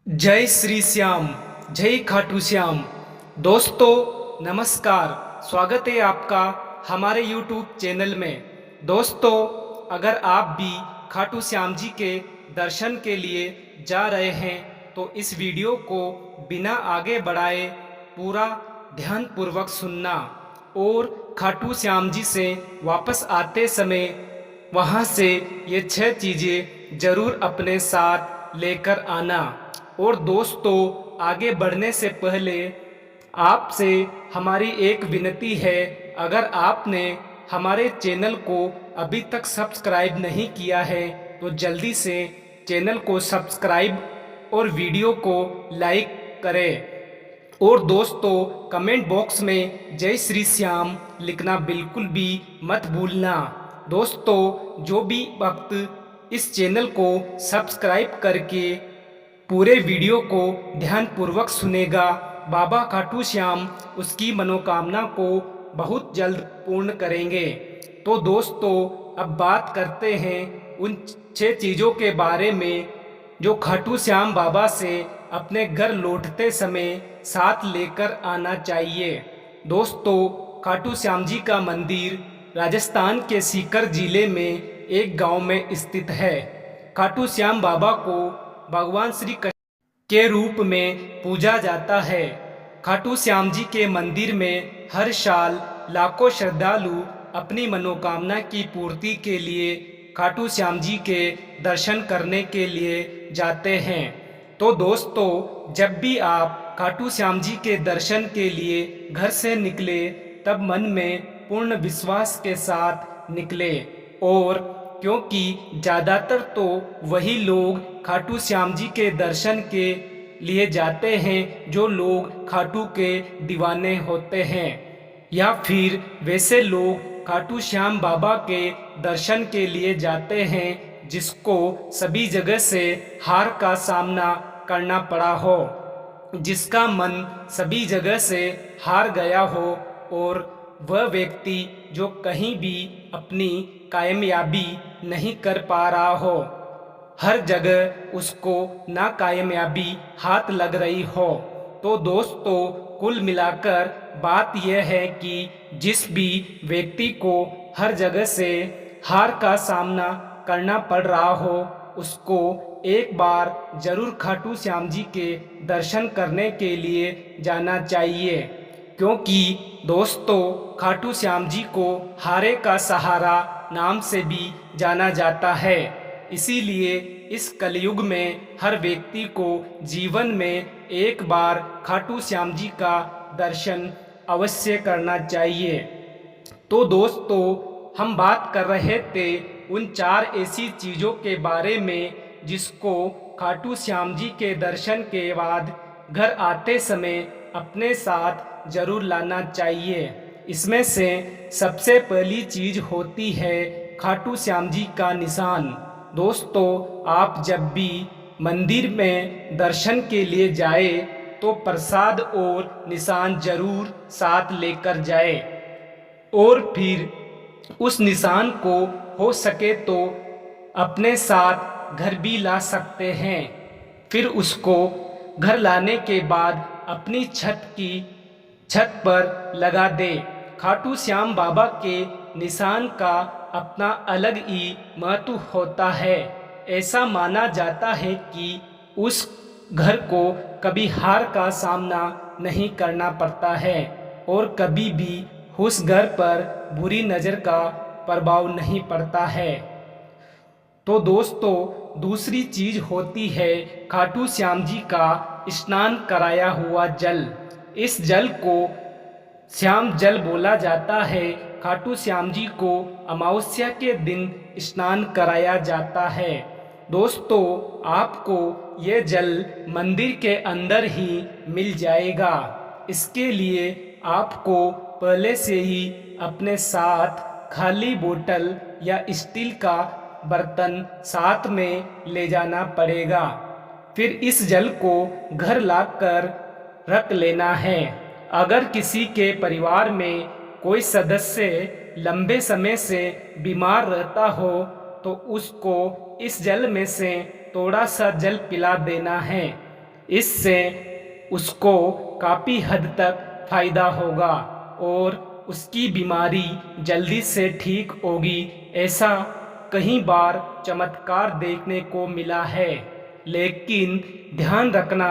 जय श्री श्याम, जय खाटू श्याम। दोस्तों नमस्कार, स्वागत है आपका हमारे YouTube चैनल में। दोस्तों, अगर आप भी खाटू श्याम जी के दर्शन के लिए जा रहे हैं तो इस वीडियो को बिना आगे बढ़ाए पूरा ध्यानपूर्वक सुनना और खाटू श्याम जी से वापस आते समय वहाँ से ये 6 चीज़ें ज़रूर अपने साथ लेकर आना। और दोस्तों, आगे बढ़ने से पहले आपसे हमारी एक विनती है, अगर आपने हमारे चैनल को अभी तक सब्सक्राइब नहीं किया है तो जल्दी से चैनल को सब्सक्राइब और वीडियो को लाइक करें। और दोस्तों, कमेंट बॉक्स में जय श्री श्याम लिखना बिल्कुल भी मत भूलना। दोस्तों, जो भी वक्त इस चैनल को सब्सक्राइब करके पूरे वीडियो को ध्यानपूर्वक सुनेगा, बाबा खाटू श्याम उसकी मनोकामना को बहुत जल्द पूर्ण करेंगे। तो दोस्तों, अब बात करते हैं उन 6 चीज़ों के बारे में जो खाटू श्याम बाबा से अपने घर लौटते समय साथ लेकर आना चाहिए। दोस्तों, खाटू श्याम जी का मंदिर राजस्थान के सीकर जिले में एक गांव में स्थित है। खाटू श्याम बाबा को भगवान श्री कृष्ण के रूप में पूजा जाता है। खाटू श्याम जी के मंदिर में हर साल लाखों श्रद्धालु अपनी मनोकामना की पूर्ति के लिए खाटू श्याम जी के दर्शन करने के लिए जाते हैं। तो दोस्तों, जब भी आप खाटू श्याम जी के दर्शन के लिए घर से निकले तब मन में पूर्ण विश्वास के साथ निकले। और क्योंकि ज़्यादातर तो वही लोग खाटू श्याम जी के दर्शन के लिए जाते हैं जो लोग खाटू के दीवाने होते हैं, या फिर वैसे लोग खाटू श्याम बाबा के दर्शन के लिए जाते हैं जिसको सभी जगह से हार का सामना करना पड़ा हो, जिसका मन सभी जगह से हार गया हो, और वह व्यक्ति जो कहीं भी अपनी कामयाबी नहीं कर पा रहा हो, हर जगह उसको नाकामयाबी हाथ लग रही हो। तो दोस्तों, कुल मिलाकर बात यह है कि जिस भी व्यक्ति को हर जगह से हार का सामना करना पड़ रहा हो उसको एक बार जरूर खाटू श्याम जी के दर्शन करने के लिए जाना चाहिए। क्योंकि दोस्तों, खाटू श्याम जी को हारे का सहारा नाम से भी जाना जाता है। इसीलिए इस कलयुग में हर व्यक्ति को जीवन में एक बार खाटू श्याम जी का दर्शन अवश्य करना चाहिए। तो दोस्तों, हम बात कर रहे थे उन 4 ऐसी चीज़ों के बारे में जिसको खाटू श्याम जी के दर्शन के बाद घर आते समय अपने साथ जरूर लाना चाहिए। इसमें से सबसे पहली चीज़ होती है खाटू श्याम जी का निशान। दोस्तों, आप जब भी मंदिर में दर्शन के लिए जाए तो प्रसाद और निशान जरूर साथ लेकर जाए, और फिर उस निशान को हो सके तो अपने साथ घर भी ला सकते हैं। फिर उसको घर लाने के बाद अपनी छत पर लगा दे। खाटू श्याम बाबा के निशान का अपना अलग ही महत्व होता है। ऐसा माना जाता है कि उस घर को कभी हार का सामना नहीं करना पड़ता है और कभी भी उस घर पर बुरी नज़र का प्रभाव नहीं पड़ता है। तो दोस्तों, दूसरी चीज़ होती है खाटू श्याम जी का स्नान कराया हुआ जल। इस जल को श्याम जल बोला जाता है। खाटू श्याम जी को अमावस्या के दिन स्नान कराया जाता है। दोस्तों, आपको ये जल मंदिर के अंदर ही मिल जाएगा। इसके लिए आपको पहले से ही अपने साथ खाली बोतल या स्टील का बर्तन साथ में ले जाना पड़ेगा। फिर इस जल को घर लाकर रख लेना है। अगर किसी के परिवार में कोई सदस्य लंबे समय से बीमार रहता हो तो उसको इस जल में से थोड़ा सा जल पिला देना है। इससे उसको काफ़ी हद तक फ़ायदा होगा और उसकी बीमारी जल्दी से ठीक होगी। ऐसा कई बार चमत्कार देखने को मिला है। लेकिन ध्यान रखना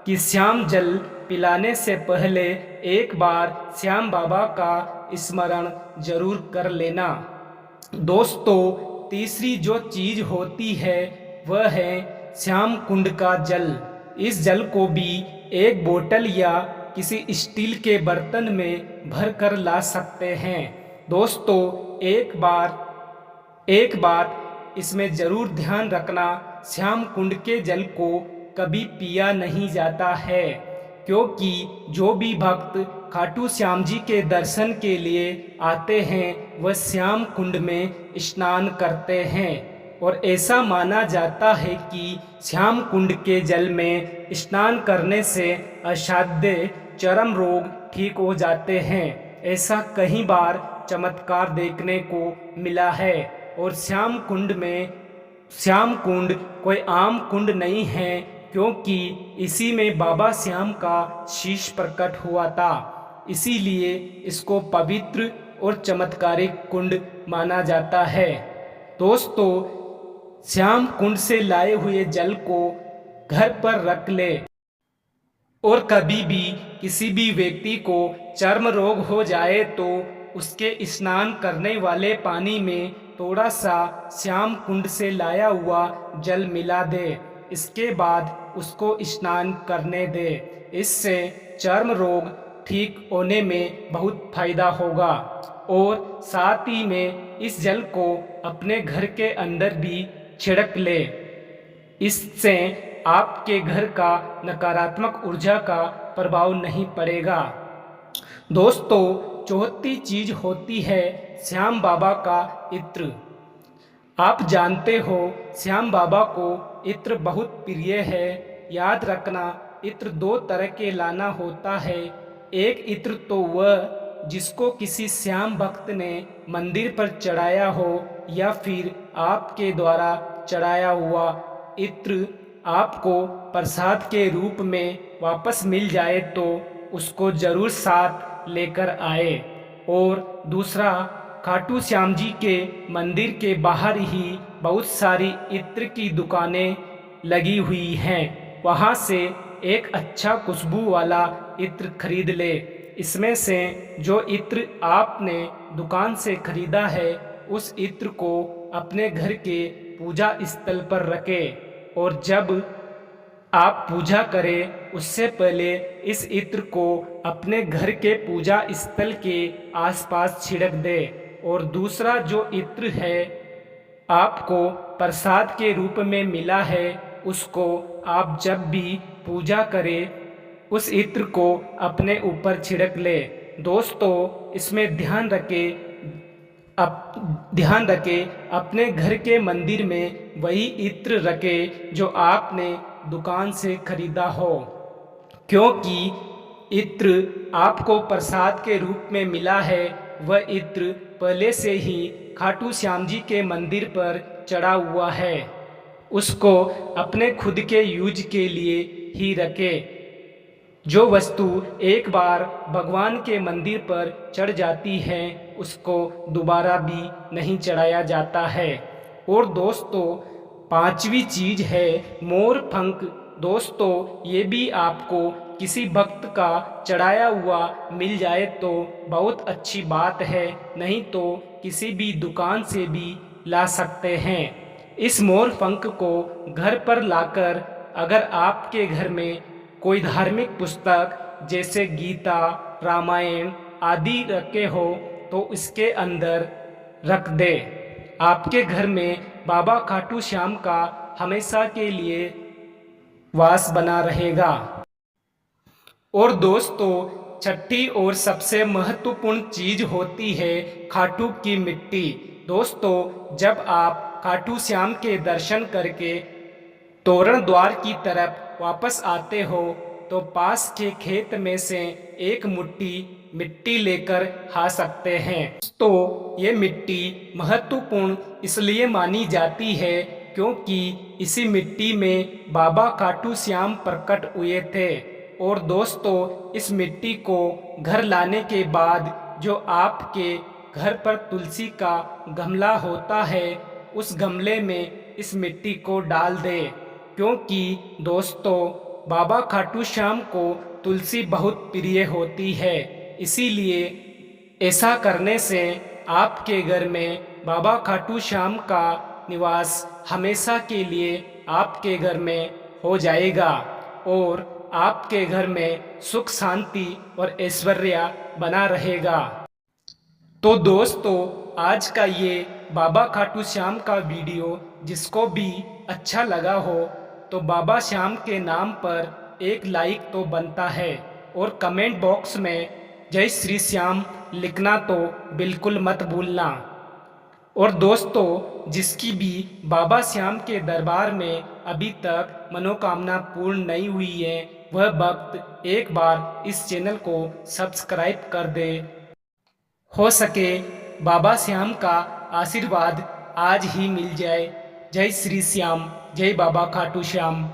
कि श्याम जल पिलाने से पहले एक बार श्याम बाबा का स्मरण जरूर कर लेना। दोस्तों, तीसरी जो चीज होती है वह है श्याम कुंड का जल। इस जल को भी एक बोतल या किसी स्टील के बर्तन में भर कर ला सकते हैं। दोस्तों, एक बात इसमें जरूर ध्यान रखना, श्याम कुंड के जल को कभी पिया नहीं जाता है, क्योंकि जो भी भक्त खाटू श्याम जी के दर्शन के लिए आते हैं वह श्याम कुंड में स्नान करते हैं और ऐसा माना जाता है कि श्याम कुंड के जल में स्नान करने से असाध्य चर्म रोग ठीक हो जाते हैं। ऐसा कई बार चमत्कार देखने को मिला है। और श्याम कुंड कोई आम कुंड नहीं है, क्योंकि इसी में बाबा श्याम का शीश प्रकट हुआ था। इसीलिए इसको पवित्र और चमत्कारिक कुंड माना जाता है। दोस्तों, श्याम कुंड से लाए हुए जल को घर पर रख ले और कभी भी किसी भी व्यक्ति को चर्म रोग हो जाए तो उसके स्नान करने वाले पानी में थोड़ा सा श्याम कुंड से लाया हुआ जल मिला दे। इसके बाद उसको स्नान करने दे। इससे चर्म रोग ठीक होने में बहुत फायदा होगा। और साथ ही में इस जल को अपने घर के अंदर भी छिड़क ले। इससे आपके घर का नकारात्मक ऊर्जा का प्रभाव नहीं पड़ेगा। दोस्तों, चौथी चीज होती है श्याम बाबा का इत्र। आप जानते हो श्याम बाबा को इत्र बहुत प्रिय है। याद रखना, इत्र दो तरह के लाना होता है। एक इत्र तो वह जिसको किसी श्याम भक्त ने मंदिर पर चढ़ाया हो, या फिर आपके द्वारा चढ़ाया हुआ इत्र आपको प्रसाद के रूप में वापस मिल जाए तो उसको जरूर साथ लेकर आए। और दूसरा, खाटू श्याम जी के मंदिर के बाहर ही बहुत सारी इत्र की दुकानें लगी हुई हैं, वहाँ से एक अच्छा खुशबू वाला इत्र खरीद ले। इसमें से जो इत्र आपने दुकान से खरीदा है उस इत्र को अपने घर के पूजा स्थल पर रखें और जब आप पूजा करें उससे पहले इस इत्र को अपने घर के पूजा स्थल के आसपास छिड़क दे। और दूसरा जो इत्र है आपको प्रसाद के रूप में मिला है, उसको आप जब भी पूजा करें उस इत्र को अपने ऊपर छिड़क ले। दोस्तों, इसमें ध्यान रखें अपने घर के मंदिर में वही इत्र रखें जो आपने दुकान से खरीदा हो, क्योंकि इत्र आपको प्रसाद के रूप में मिला है। वह इत्र पहले से ही खाटू श्याम जी के मंदिर पर चढ़ा हुआ है, उसको अपने खुद के यूज के लिए ही रखें। जो वस्तु एक बार भगवान के मंदिर पर चढ़ जाती है उसको दोबारा भी नहीं चढ़ाया जाता है। और दोस्तों, पांचवी चीज है मोर पंख। दोस्तों, ये भी आपको किसी भक्त का चढ़ाया हुआ मिल जाए तो बहुत अच्छी बात है, नहीं तो किसी भी दुकान से भी ला सकते हैं। इस मोर पंख को घर पर लाकर अगर आपके घर में कोई धार्मिक पुस्तक जैसे गीता, रामायण आदि रखे हो तो इसके अंदर रख दे। आपके घर में बाबा खाटू श्याम का हमेशा के लिए वास बना रहेगा। और दोस्तों, छठी और सबसे महत्वपूर्ण चीज होती है खाटू की मिट्टी। दोस्तों, जब आप खाटू श्याम के दर्शन करके तोरण द्वार की तरफ वापस आते हो तो पास के खेत में से एक मुट्ठी मिट्टी लेकर आ सकते हैं। तो ये मिट्टी महत्वपूर्ण इसलिए मानी जाती है क्योंकि इसी मिट्टी में बाबा खाटू श्याम प्रकट हुए थे। और दोस्तों, इस मिट्टी को घर लाने के बाद जो आपके घर पर तुलसी का गमला होता है, उस गमले में इस मिट्टी को डाल दें, क्योंकि दोस्तों बाबा खाटू श्याम को तुलसी बहुत प्रिय होती है। इसीलिए ऐसा करने से आपके घर में बाबा खाटू श्याम का निवास हमेशा के लिए आपके घर में हो जाएगा और आपके घर में सुख शांति और ऐश्वर्य बना रहेगा। तो दोस्तों, आज का ये बाबा खाटू श्याम का वीडियो जिसको भी अच्छा लगा हो तो बाबा श्याम के नाम पर एक लाइक तो बनता है और कमेंट बॉक्स में जय श्री श्याम लिखना तो बिल्कुल मत भूलना। और दोस्तों, जिसकी भी बाबा श्याम के दरबार में अभी तक मनोकामना पूर्ण नहीं हुई है, वह भक्त एक बार इस चैनल को सब्सक्राइब कर दे। हो सके बाबा श्याम का आशीर्वाद आज ही मिल जाए। जय श्री श्याम, जय बाबा खाटू श्याम।